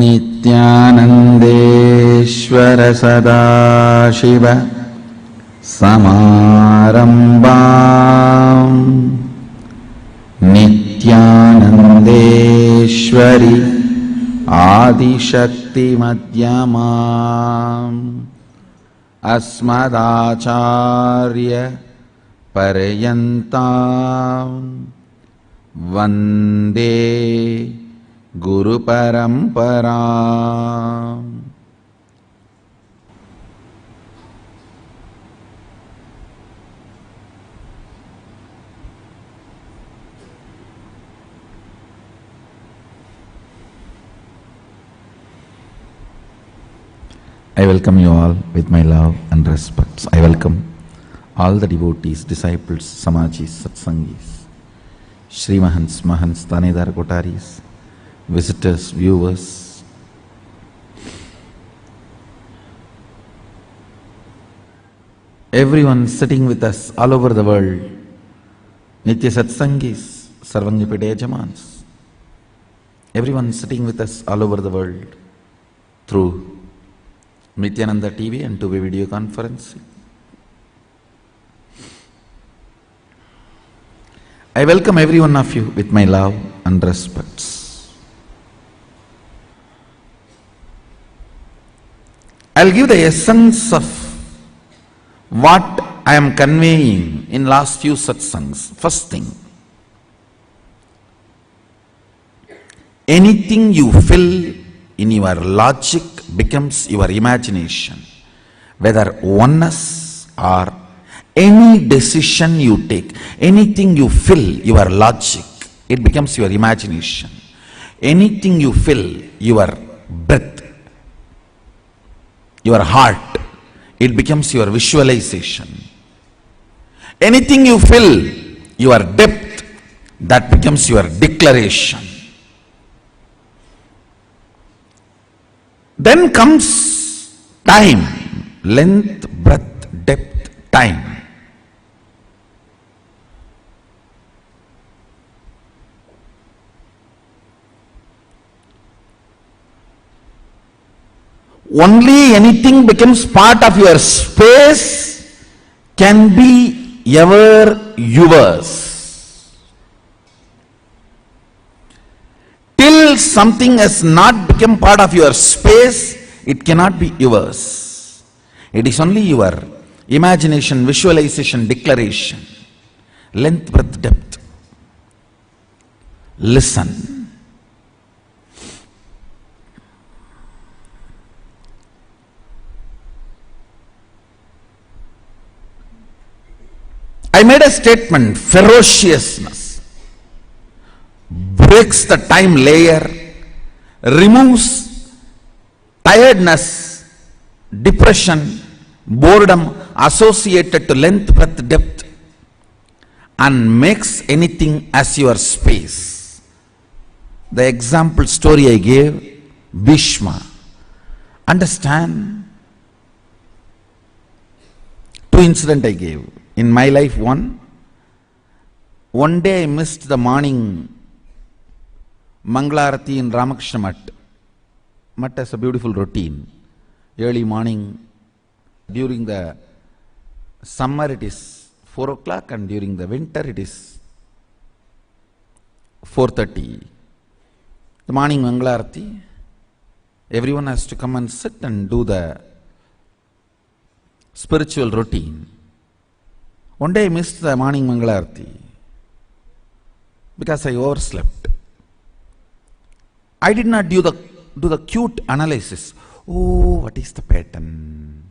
नित्यानन्देश्वर Sadashiv समारम्भाम् नित्यानन्देश्वरि आदिशक्तिमध्यमाम् अस्मदाचार्य पर्यन्ताम् Vande Guru Parampara. I welcome you all with my love and respect. I welcome all the devotees, disciples, samajis, satsangis, Shri Mahants, Mahants, Tanedar Kotaris, visitors, viewers, everyone sitting with us all over the world, Nitya Satsangis, Sarvangipide Jamans, everyone sitting with us all over the world through Nityananda TV and 2-way video conference. I welcome every one of you with my love and respects. I'll give the essence of what I am conveying in last few satsangs. First thing, anything you fill in your logic becomes your imagination. Whether oneness or any decision you take, anything you fill your logic, it becomes your imagination. Anything you fill your breath, your heart, it becomes your visualization. Anything you fill your depth, that becomes your declaration. Then comes time, length, breadth, depth, time. Only anything becomes part of your space can be ever yours. Till something has not become part of your space, it cannot be yours. It is only your imagination, visualization, declaration. Length, breadth, depth. Listen. I made a statement, ferociousness breaks the time layer, removes tiredness, depression, boredom associated to length, breadth, depth, and makes anything as your space. The example story I gave, Bhishma. Understand? Two incidents I gave. In my life, one day I missed the morning Mangalarati in Ramakrishna Math. Math has a beautiful routine. Early morning, during the summer it is 4 o'clock and during the winter it is 4:30. The morning Mangalarati, everyone has to come and sit and do the spiritual routine. One day I missed the morning Mangalarati because I overslept. I did not do the cute analysis. Oh, what is the pattern?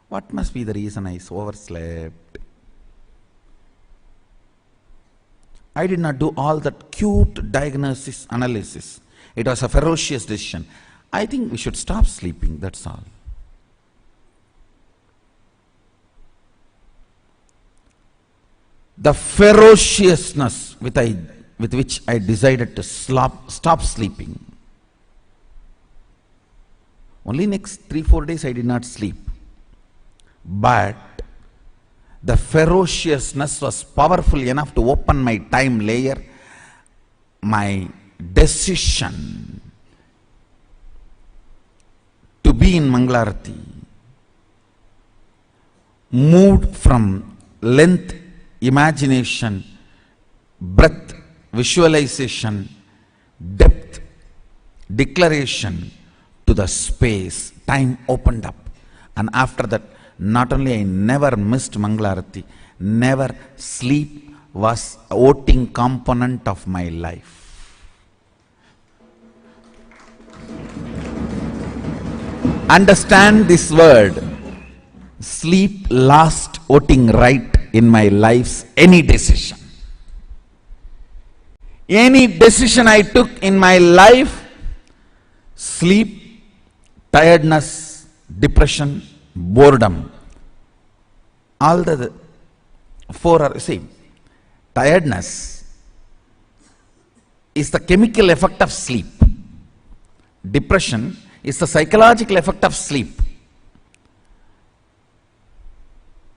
What must be the reason I overslept? I did not do all that cute diagnosis analysis. It was a ferocious decision. I think we should stop sleeping, that's all. The ferociousness with which I decided to stop sleeping. Only next 3-4 days I did not sleep. But The ferociousness was powerful enough to open my time layer. My decision to be in Mangalarati moved from length, imagination, breadth, visualization, depth, declaration to the space. Time opened up, and after that, not only I never missed Mangalarati, never sleep was a voting component of my life. Understand this word. Sleep lost voting right in my life's any decision. Any decision I took in my life, sleep, tiredness, depression, boredom, all the four are same. Tiredness is the chemical effect of sleep. Depression is the psychological effect of sleep.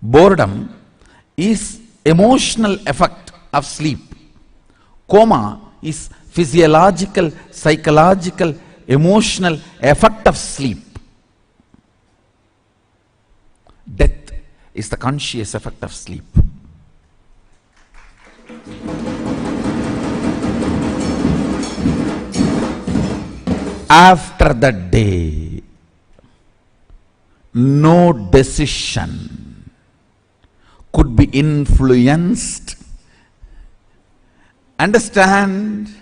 Boredom is emotional effect of sleep. Coma is physiological, psychological, emotional effect of sleep. Death is the conscious effect of sleep. After that day, no decision could be influenced. Understand?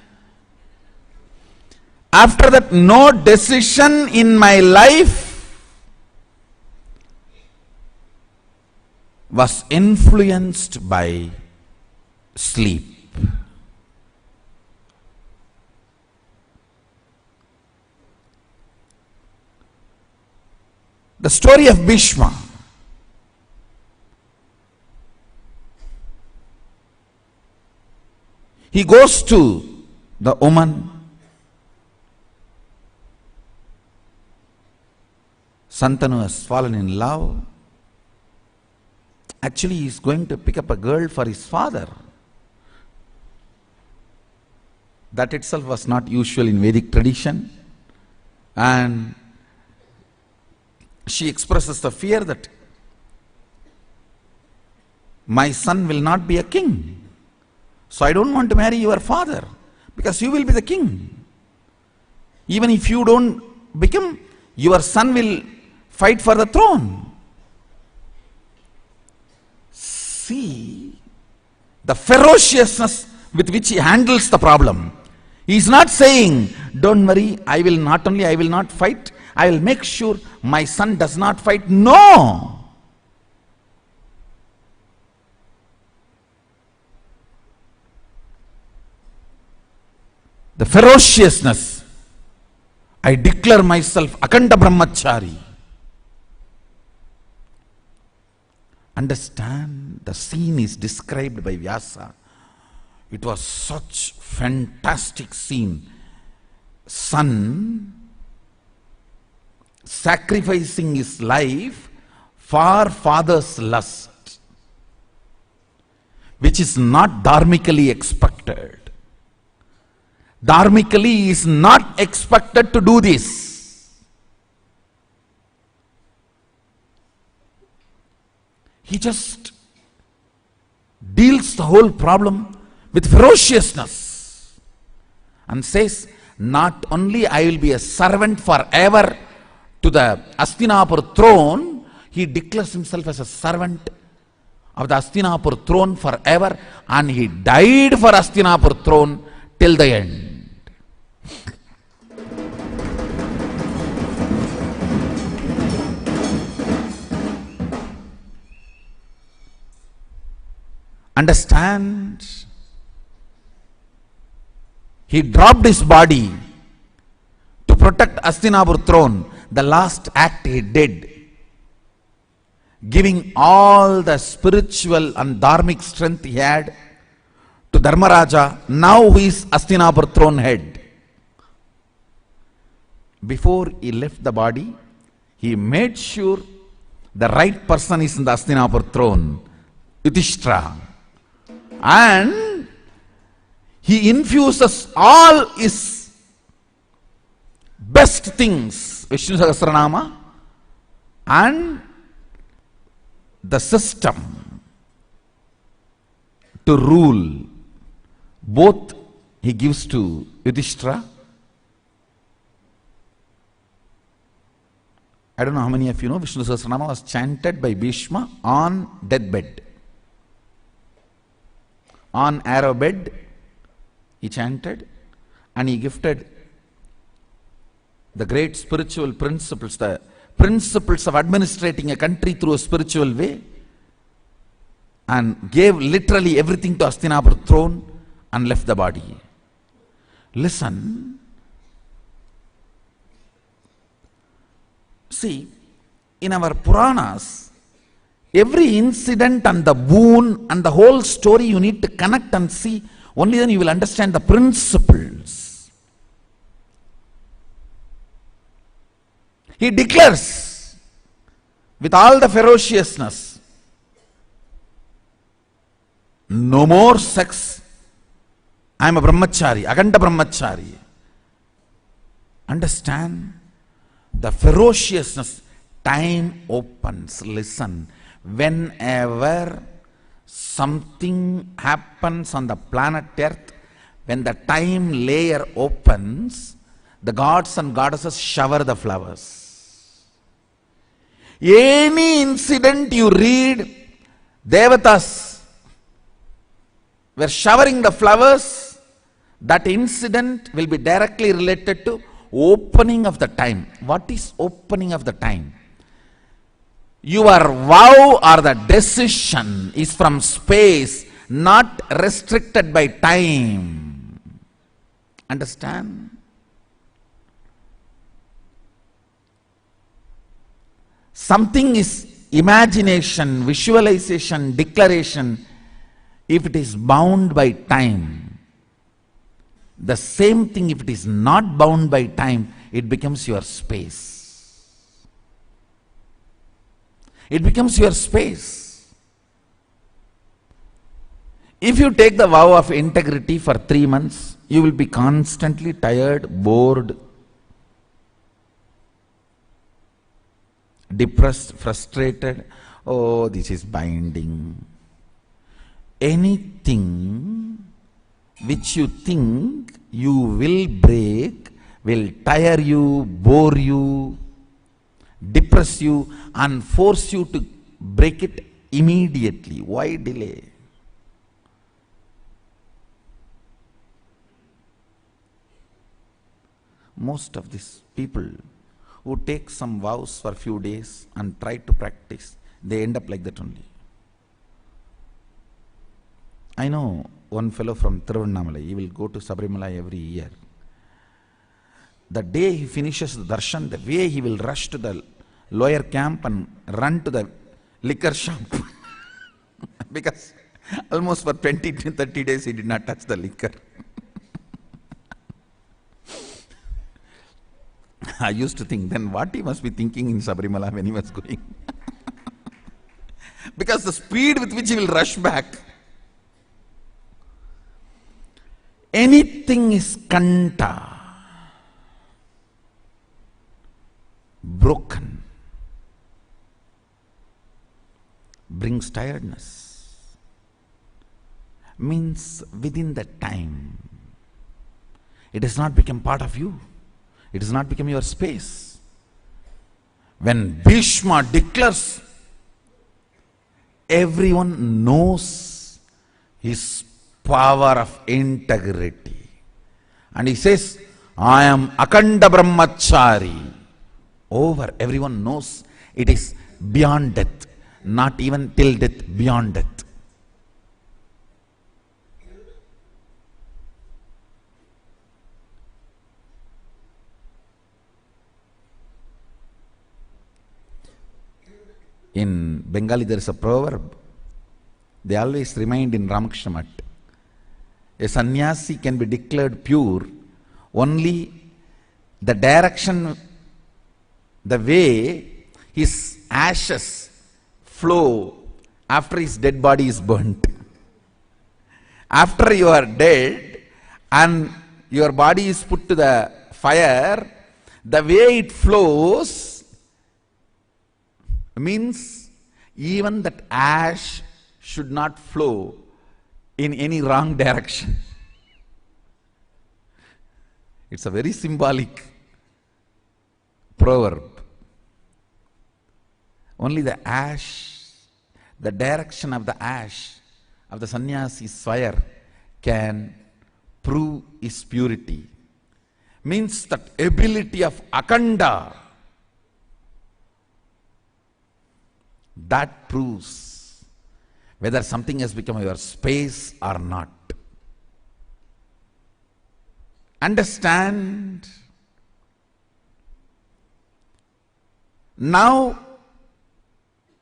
After that, no decision in my life was influenced by sleep. The story of Bhishma. He goes to the woman, Santanu has fallen in love. Actually, he is going to pick up a girl for his father. That itself was not usual in Vedic tradition. And she expresses the fear that my son will not be a king. So I don't want to marry your father because you will be the king. Even if you don't become, your son will fight for the throne. See the ferociousness with which he handles the problem. He is not saying, don't worry, I will not fight, I will make sure my son does not fight. No! The ferociousness. I declare myself Akanda Brahmachari. Understand, the scene is described by Vyasa. It was such fantastic scene. Son sacrificing his life for father's lust, which is not dharmically expected. Dharmically, he is not expected to do this. He just deals the whole problem with ferociousness and says, not only I will be a servant forever to the Hastinapur throne, he declares himself as a servant of the Hastinapur throne forever, and he died for Hastinapur throne till the end. Understand? He dropped his body to protect Hastinapur throne. The last act he did, giving all the spiritual and dharmic strength he had to Dharmaraja, now he is Hastinapur throne head. Before he left the body, he made sure the right person is in the Hastinapur throne. Yudhishthira. And he infuses all his best things, Vishnu Sahasranama, and the system to rule. Both he gives to Yudhishthira. I don't know how many of you know Vishnu Sahasranama was chanted by Bhishma on deathbed. On arrow bed, he chanted, and he gifted the great spiritual principles, the principles of administrating a country through a spiritual way, and gave literally everything to Hastinapur throne and left the body. Listen. See, in our Puranas, every incident and the boon and the whole story you need to connect and see. Only then you will understand the principles. He declares with all the ferociousness, no more sex. I am a brahmachari, Akhanda brahmachari. Understand the ferociousness. Time opens. Listen. Whenever something happens on the planet Earth, when the time layer opens, the gods and goddesses shower the flowers. Any incident you read, Devatas were showering the flowers, that incident will be directly related to opening of the time. What is opening of the time? Your vow or the decision is from space, not restricted by time. Understand? Something is imagination, visualization, declaration, if it is bound by time. The same thing, if it is not bound by time, it becomes your space. It becomes your space. If you take the vow of integrity for 3 months, you will be constantly tired, bored, depressed, frustrated. Oh, this is binding. Anything which you think you will break will tire you, bore you, depress you, and force you to break it immediately. Why delay? Most of these people who take some vows for a few days and try to practice, they end up like that only. I know one fellow from Tiruvannamalai, he will go to Sabarimala every year. The day he finishes the darshan, the way he will rush to the lower camp and run to the liquor shop. Because almost for 20 to 30 days he did not touch the liquor. I used to think, then what he must be thinking in Sabarimala when he was going. Because the speed with which he will rush back. Anything is kanta, broken, brings tiredness, means within that time, it has not become part of you, it has not become your space. When Bhishma declares, everyone knows his power of integrity. And he says, I am Akhanda Brahmachari. Over, everyone knows it is beyond death, not even till death, beyond death. In Bengali there is a proverb, they always remind in Ramakrishna Math, a sannyasi can be declared pure only the direction, the way his ashes flow after his dead body is burnt. After you are dead and your body is put to the fire, the way it flows means even that ash should not flow in any wrong direction. It's a very symbolic proverb. Only the ash, the direction of the ash of the sannyasi's fire can prove his purity. Means that ability of akanda, that proves whether something has become your space or not. Understand? Now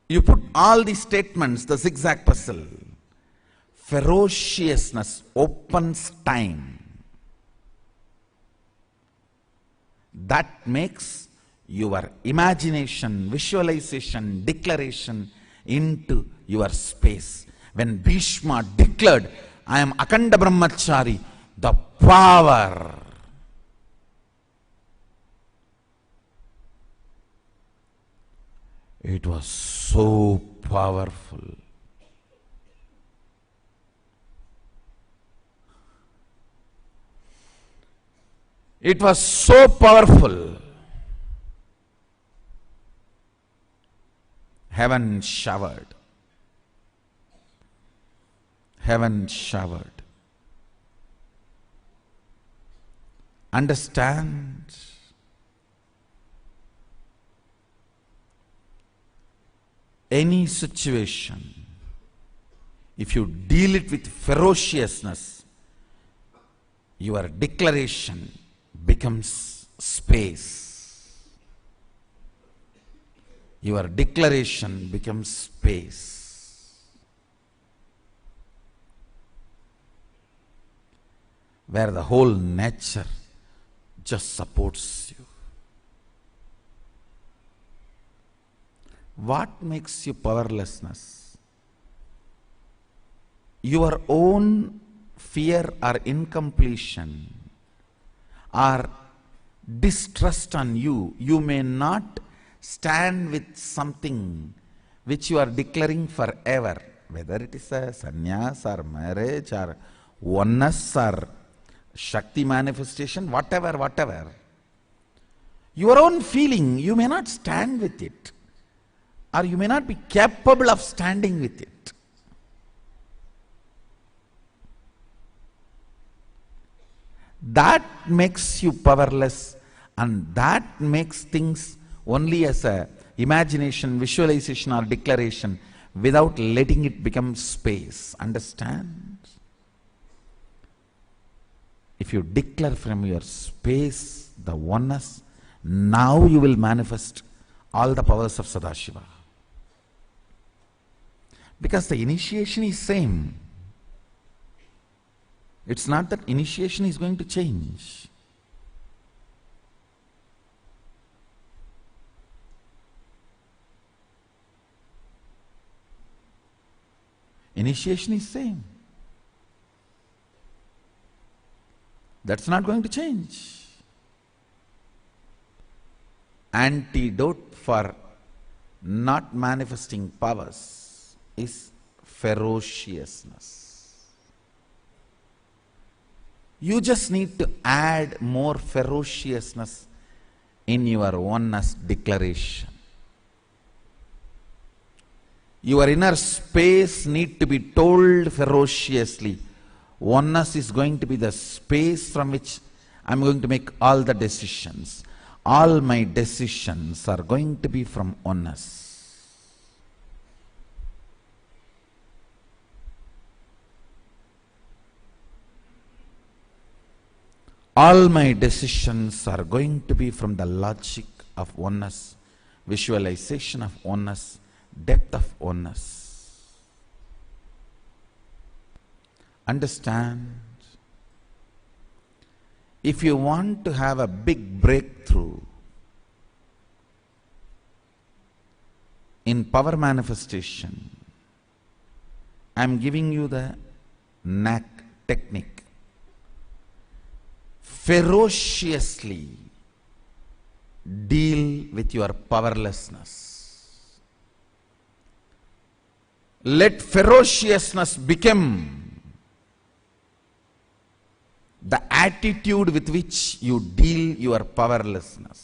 you put all these statements, the zigzag puzzle. Ferociousness opens time. That makes your imagination, visualization, declaration into your space. When Bhishma declared, I am Akanda Brahmachari, the power. It was so powerful. It was so powerful. Heaven showered. Heaven showered. Understand? Any situation, if you deal it with ferociousness, your declaration becomes space. Your declaration becomes space. Where the whole nature just supports you. What makes you powerlessness? Your own fear or incompletion or distrust on you. You may not stand with something which you are declaring forever, whether it is a sannyas or marriage or oneness or Shakti manifestation, whatever. Your own feeling, you may not stand with it, or you may not be capable of standing with it. That makes you powerless, and that makes things only as a imagination, visualization or declaration without letting it become space. Understand? If you declare from your space the oneness, now you will manifest all the powers of Sadashiva. Because the initiation is same. It's not that initiation is going to change. Initiation is same. That's not going to change. Antidote for not manifesting powers is ferociousness. You just need to add more ferociousness in your oneness declaration. Your inner space needs to be told ferociously. Oneness is going to be the space from which I am going to make all the decisions. All my decisions are going to be from oneness. All my decisions are going to be from the logic of oneness, visualization of oneness, depth of oneness. Understand? If you want to have a big breakthrough in power manifestation, I am giving you the knack technique. Ferociously deal with your powerlessness. Let ferociousness become the attitude with which you deal your powerlessness.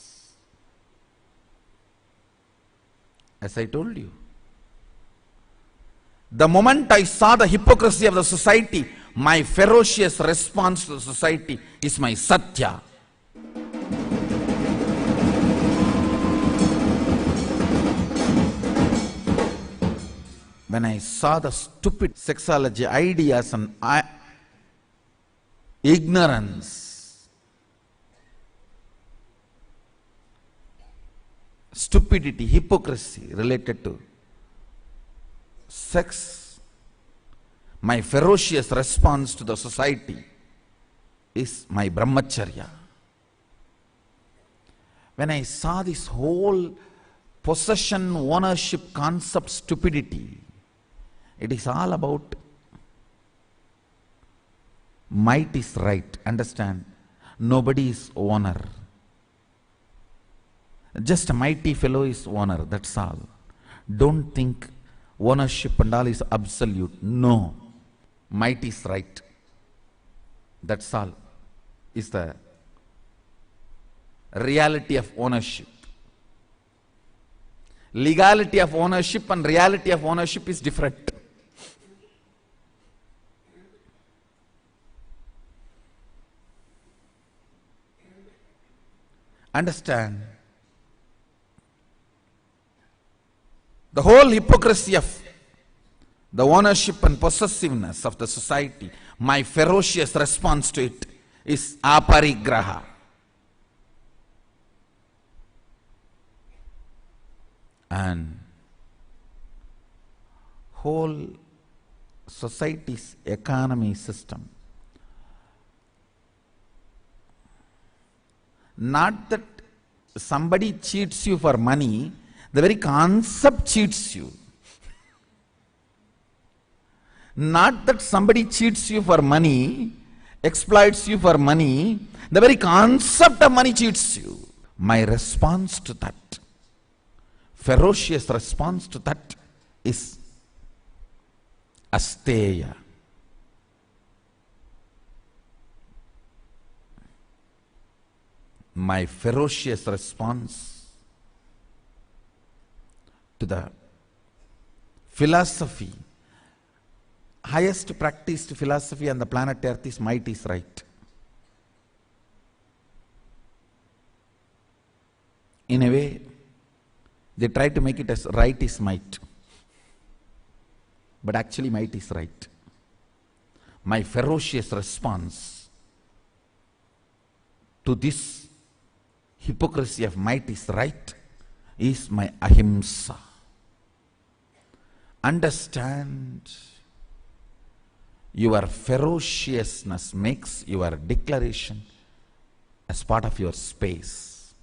As I told you, the moment I saw the hypocrisy of the society, my ferocious response to the society is my Satya. When I saw the stupid sexology ideas and ignorance, stupidity, hypocrisy related to sex, my ferocious response to the society is my brahmacharya. When I saw this whole possession ownership concept stupidity, it is all about might is right. Understand? Nobody is owner. Just a mighty fellow is owner. That's all. Don't think ownership and all is absolute. No. Might is right. That's all. Is the reality of ownership. Legality of ownership and reality of ownership is different. Understand? The whole hypocrisy of the ownership and possessiveness of the society, my ferocious response to it is aparigraha. And whole society's economy system, not that somebody cheats you for money, the very concept cheats you. Not that somebody cheats you for money, exploits you for money, the very concept of money cheats you. My response to that, ferocious response to that is asteya. My ferocious response to the philosophy, highest practiced philosophy on the planet Earth is might is right. In a way, they try to make it as right is might. But actually might is right. My ferocious response to this hypocrisy of might is right is my ahimsa. Understand, your ferociousness makes your declaration as part of your space.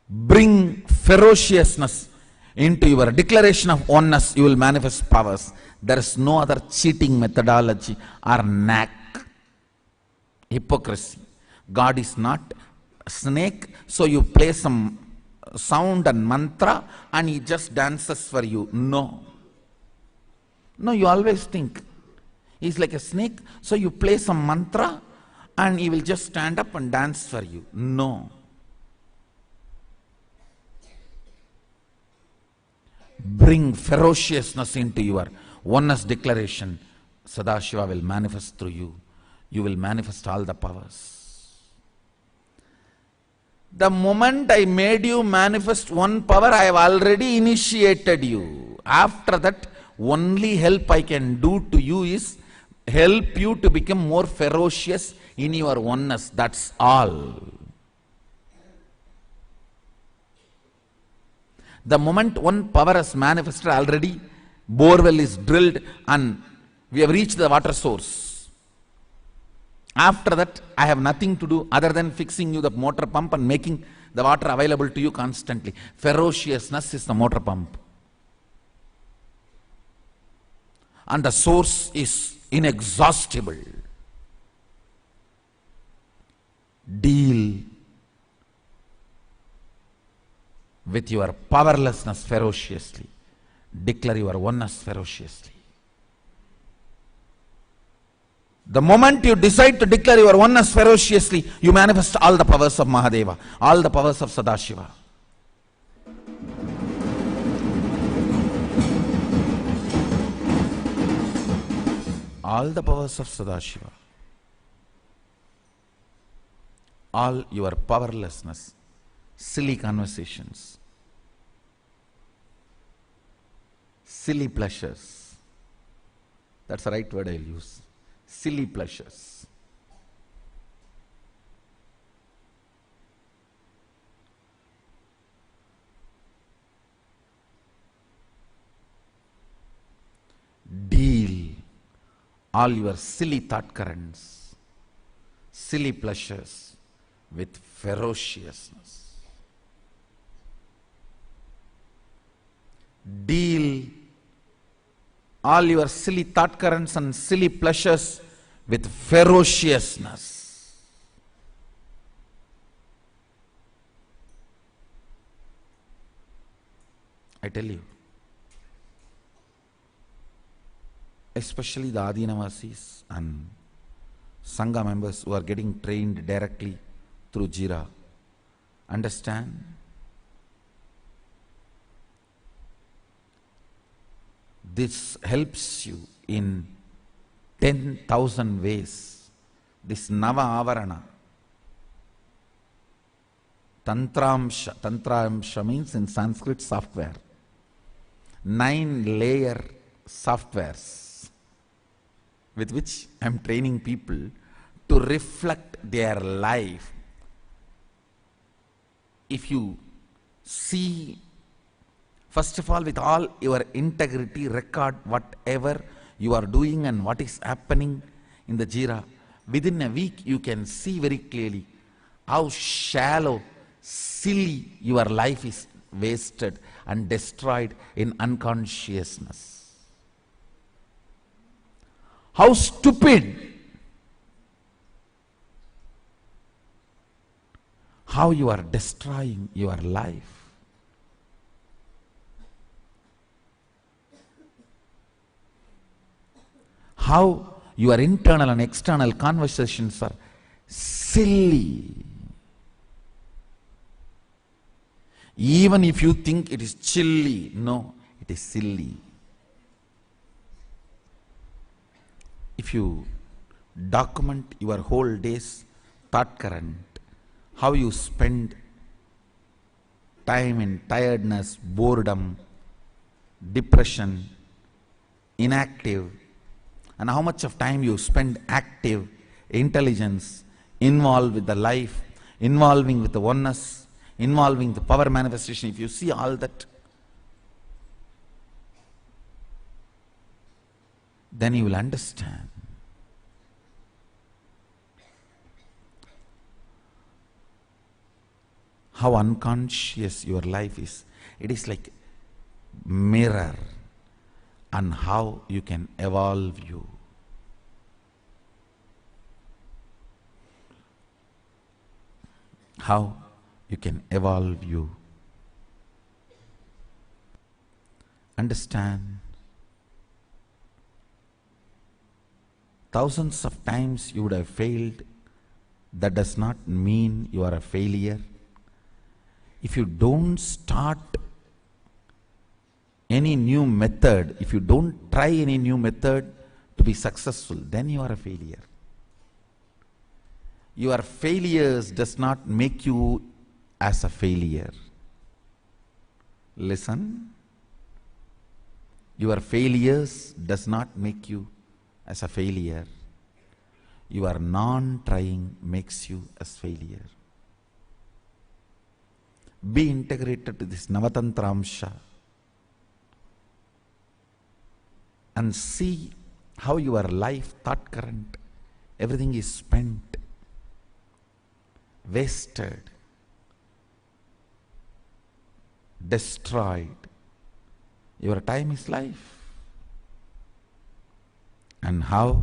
Bring ferociousness into your declaration of oneness, you will manifest powers. There is no other cheating methodology or knack. Hypocrisy. God is not a snake, so you play some sound and mantra and he just dances for you. No. No, you always think he's like a snake, so you play some mantra and he will just stand up and dance for you. No. Bring ferociousness into your oneness declaration. Sadashiva will manifest through you. You will manifest all the powers. The moment I made you manifest one power, I have already initiated you. After that, only help I can do to you is help you to become more ferocious in your oneness. That's all. The moment one power has manifested already, borewell is drilled and we have reached the water source. After that, I have nothing to do other than fixing you the motor pump and making the water available to you constantly. Ferociousness is the motor pump. and the source is inexhaustible. Deal with your powerlessness ferociously. Declare your oneness ferociously. The moment you decide to declare your oneness ferociously, you manifest all the powers of Mahadeva, all the powers of Sadashiva. All the powers of Sadashiva. All your powerlessness, silly conversations, silly pleasures. That's the right word I'll use. Silly pleasures. Deal all your silly thought currents, silly pleasures with ferociousness. Deal all your silly thought currents and silly pleasures with ferociousness. I tell you, especially the Adinavasis and Sangha members who are getting trained directly through Jira, understand this helps you in 10,000 ways. This Nava Avarana, Tantramsha means in Sanskrit software, 9-layer softwares with which I am training people to reflect their life. If you see, first of all, with all your integrity, record whatever you are doing and what is happening in the Jira. Within a week, you can see very clearly how shallow, silly your life is wasted and destroyed in unconsciousness. How stupid, how you are destroying your life. How your internal and external conversations are silly. Even if you think it is chilly, no, it is silly. If you document your whole day's thought current, how you spend time in tiredness, boredom, depression, inactive, and how much of time you spend active, intelligence, involved with the life, involving with the oneness, involving the power manifestation. If you see all that, then you will understand how unconscious your life is. It is like mirror, and how you can evolve you. How you can evolve you. Understand, thousands of times you would have failed. That does not mean you are a failure. If you don't start any new method, if you don't try any new method to be successful, then you are a failure. Your failures does not make you as a failure. Listen. Your failures does not make you as a failure. Your non-trying makes you as failure. Be integrated to this Navatantramsha and see how your life, thought current, everything is spent, wasted, destroyed. Your time is life. and how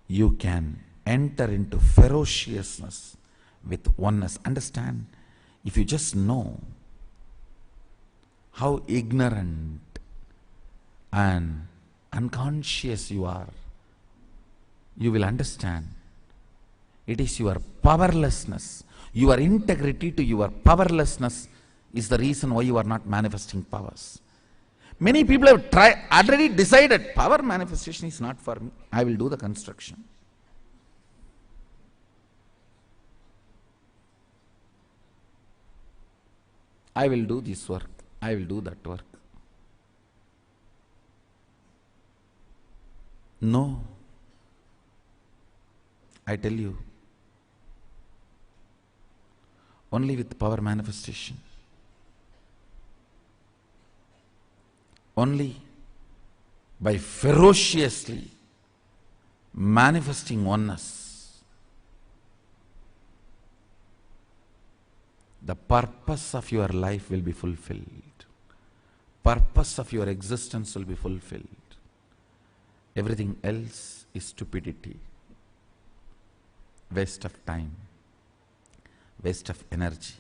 you can enter into ferociousness with oneness. Understand, if you just know how ignorant and unconscious you are, you will understand it is your powerlessness, your integrity to your powerlessness is the reason why you are not manifesting powers. Many people have already decided power manifestation is not for me. I will do the construction. I will do this work. I will do that work. No. I tell you, only with power manifestation, only by ferociously manifesting oneness, the purpose of your life will be fulfilled. Purpose of your existence will be fulfilled. Everything else is stupidity, waste of time, waste of energy,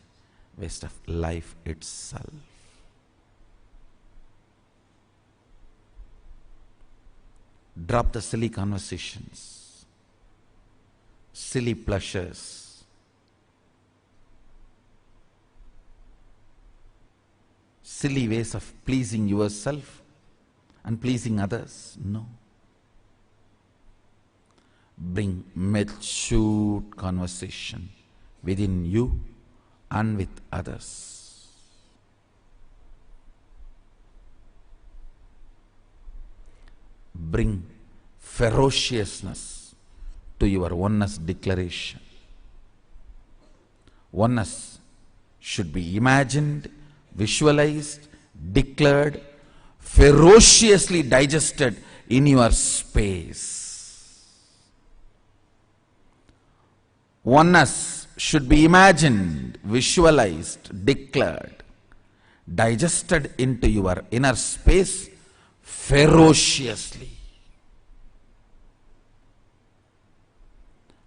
waste of life itself. Drop the silly conversations, silly pleasures, silly ways of pleasing yourself and pleasing others. No. Bring matured conversation within you and with others. Bring ferociousness to your oneness declaration. Oneness should be imagined, visualized, declared, ferociously digested in your space. Oneness should be imagined, visualized, declared, digested into your inner space ferociously.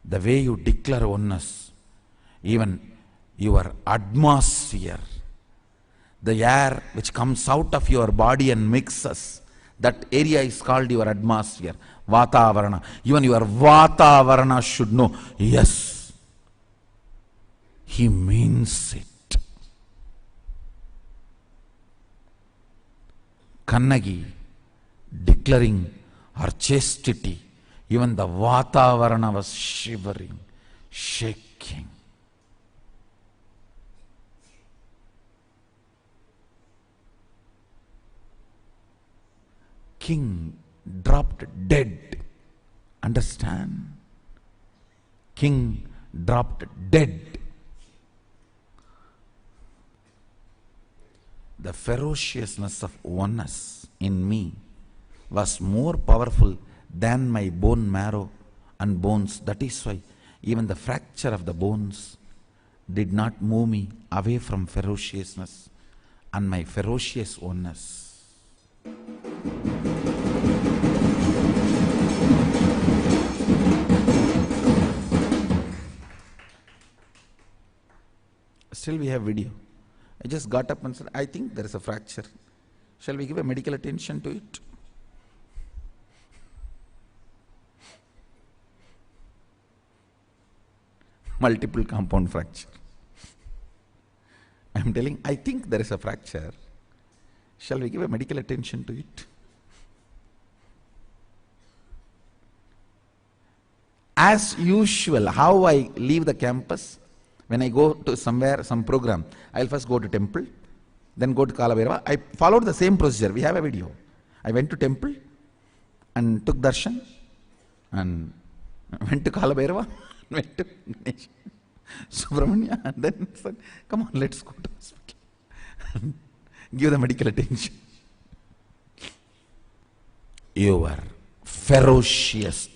The way you declare oneness, even your atmosphere, the air which comes out of your body and mixes, that area is called your atmosphere, Vatavarana. Even your Vatavarana should know, yes, he means it. Kannagi declaring her chastity, even the Vatavarana was shivering, shaking. King dropped dead. Understand? King dropped dead. The ferociousness of oneness in me was more powerful than my bone marrow and bones. That is why even the fracture of the bones did not move me away from ferociousness and my ferocious oneness. Still we have video. I just got up and said, I think there is a fracture. Shall we give a medical attention to it? Multiple compound fracture. I am telling, I think there is a fracture. Shall we give a medical attention to it? As usual, how I leave the campus, when I go to somewhere, some program, I'll first go to temple, then go to Kalabhairava. I followed the same procedure. We have a video. I went to temple and took darshan and went to Kalabhairava, went to Ganesh, Subramanya, and then said, come on, let's go to hospital. Give the medical attention. Your ferocious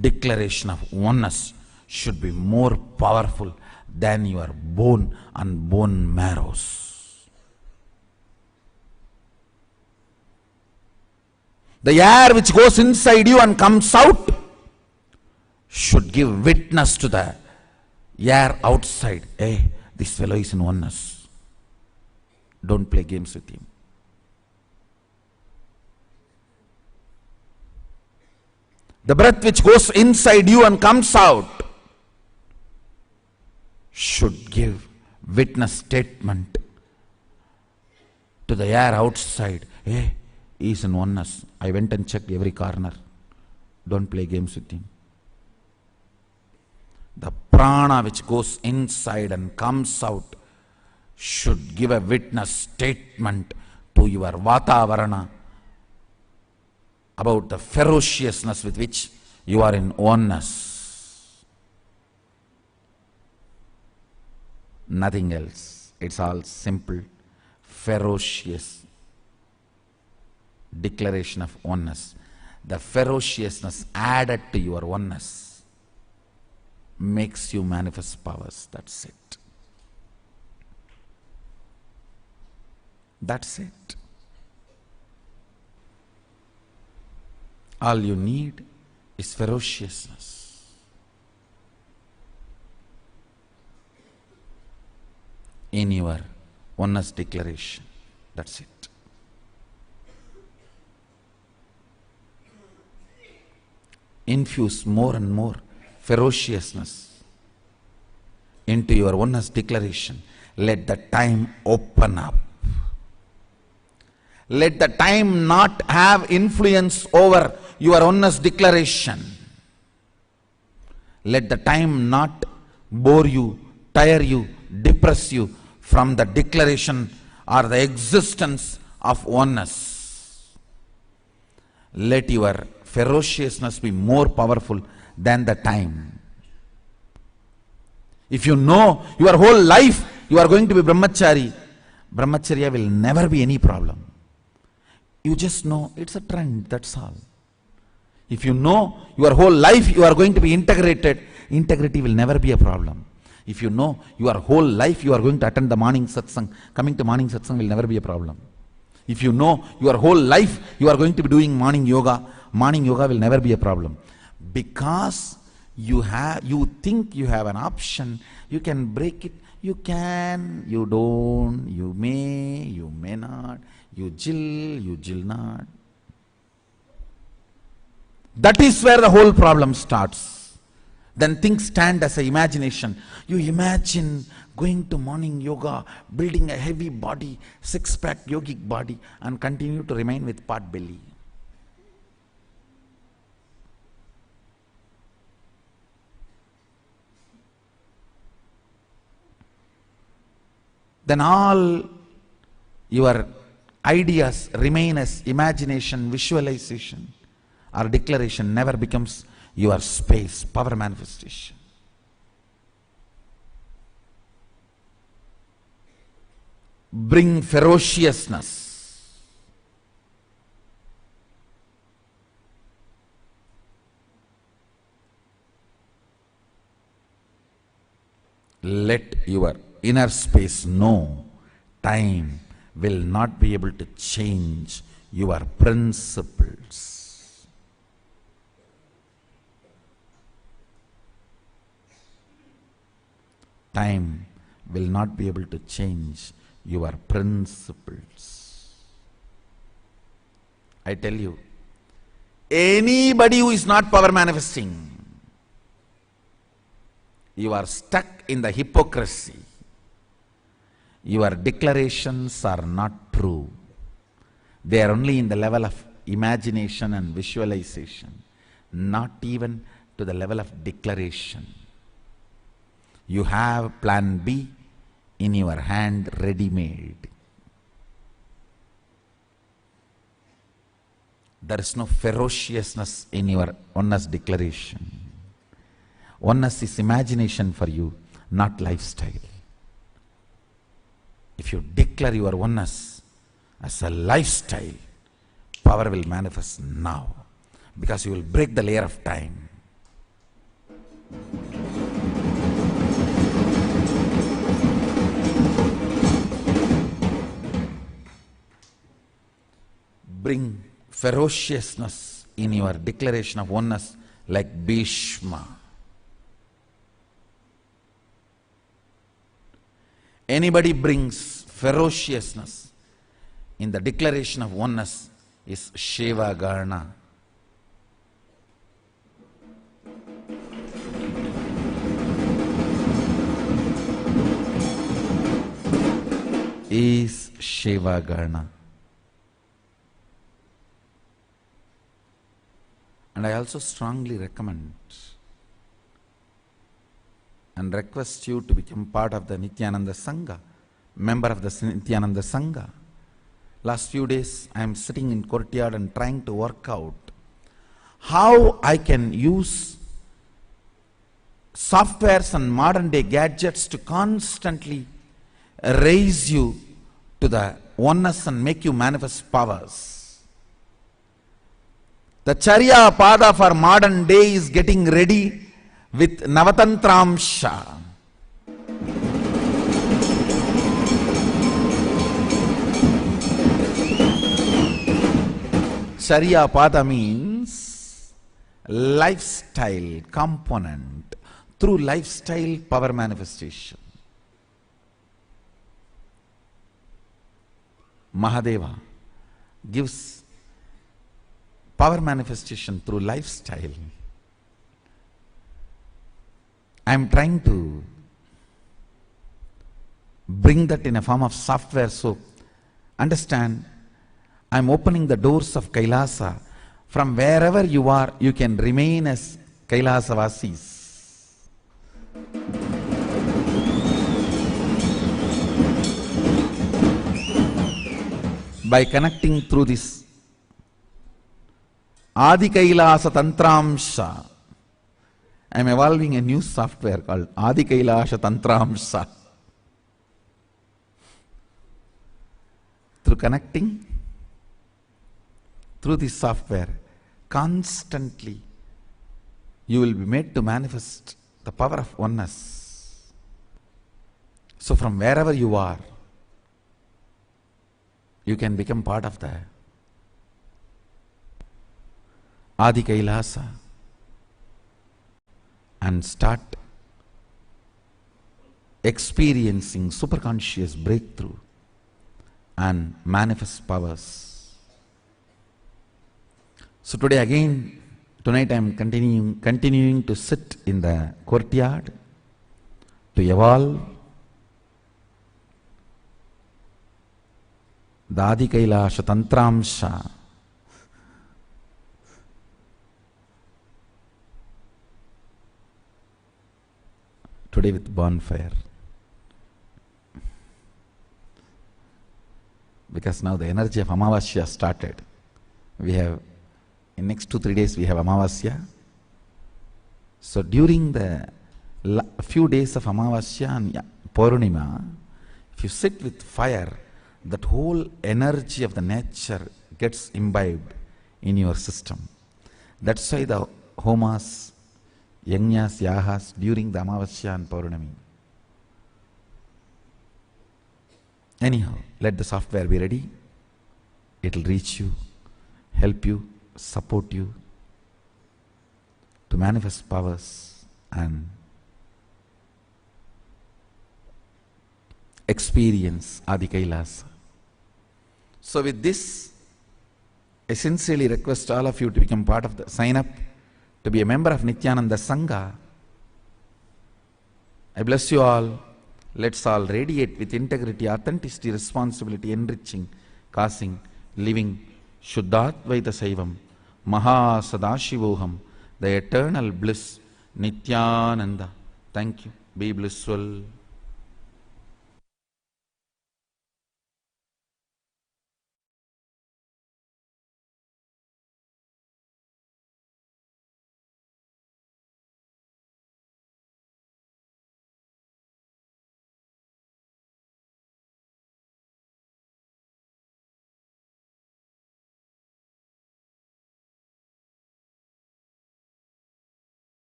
declaration of oneness should be more powerful than your bone and bone marrows. The air which goes inside you and comes out should give witness to the air outside. Hey, this fellow is in oneness. Don't play games with him. The breath which goes inside you and comes out should give witness statement to the air outside. Hey, he is in oneness. I went and checked every corner. Don't play games with him. The prana which goes inside and comes out should give a witness statement to your Vatavarana about the ferociousness with which you are in oneness. Nothing else. It's all simple, ferocious declaration of oneness. The ferociousness added to your oneness makes you manifest powers. That's it. That's it. All you need is ferociousness. In your oneness declaration. That's it. Infuse more and more ferociousness into your oneness declaration. Let the time open up. Let the time not have influence over your oneness declaration. Let the time not bore you, tire you, depress you from the declaration or the existence of oneness. Let your ferociousness be more powerful than the time. If you know your whole life you are going to be brahmachari, brahmacharya will never be any problem. You just know it's a trend, that's all. If you know your whole life you are going to be integrated, integrity will never be a problem. If you know your whole life you are going to attend the morning satsang, coming to morning satsang will never be a problem. If you know your whole life you are going to be doing morning yoga will never be a problem. Because you think you have an option, you can break it, you can, you don't, you may not, you jill not. That is where the whole problem starts. Then things stand as an imagination. You imagine going to morning yoga, building a heavy body, six-pack yogic body, and continue to remain with pot belly. Then all your ideas remain as imagination, visualization, or declaration never becomes your space, power manifestation. Bring ferociousness. Let your inner space know time will not be able to change your principles. Time will not be able to change your principles. I tell you, anybody who is not power manifesting, you are stuck in the hypocrisy. Your declarations are not true. They are only in the level of imagination and visualization, not even to the level of declaration. You have plan B in your hand ready-made. There is no ferociousness in your oneness declaration. Oneness is imagination for you, not lifestyle. If you declare your oneness as a lifestyle, power will manifest now, because you will break the layer of time. Bring ferociousness in your declaration of oneness like Bhishma. Anybody brings ferociousness in the declaration of oneness is Shiva Garna. Is Shiva Garna. And I also strongly recommend and request you to become part of the Nityananda Sangha, member of the Nityananda Sangha. Last few days I am sitting in courtyard and trying to work out how I can use softwares and modern day gadgets to constantly raise you to the oneness and make you manifest powers. The Charya Pada for modern day is getting ready with Navatantramsha. Charya Pada means lifestyle component. Through lifestyle power manifestation. Mahadeva gives power manifestation through lifestyle. I am trying to bring that in a form of software, so understand, I am opening the doors of Kailasa. From wherever you are, you can remain as Kailasavasis. By connecting through this Adi Kailasa Tantramsha, I am evolving a new software called Adi Kailasa Tantramsha. Through connecting through this software, constantly you will be made to manifest the power of oneness. So from wherever you are, you can become part of the Adi Kailasa and start experiencing superconscious breakthrough and manifest powers. So today again, tonight I am continuing to sit in the courtyard to evolve the Adi Kailasa Tantramsha. Today with bonfire. Because now the energy of Amavasya started. We have, in next 2-3 days we have Amavasya. So during the few days of Amavasya and Purnima, if you sit with fire, that whole energy of the nature gets imbibed in your system. That's why the homas, yajnas, yahas during the Amavasya and Purnami. Anyhow, let the software be ready. It will reach you, help you, support you to manifest powers and experience Adi Kailasa. So with this, I sincerely request all of you to become part of the, sign up to be a member of Nityananda Sangha. I bless you all. Let's all radiate with integrity, authenticity, responsibility, enriching, causing, living, Shuddhadvaita Saivam, Maha Sadashivoham, the eternal bliss, Nityananda. Thank you. Be blissful.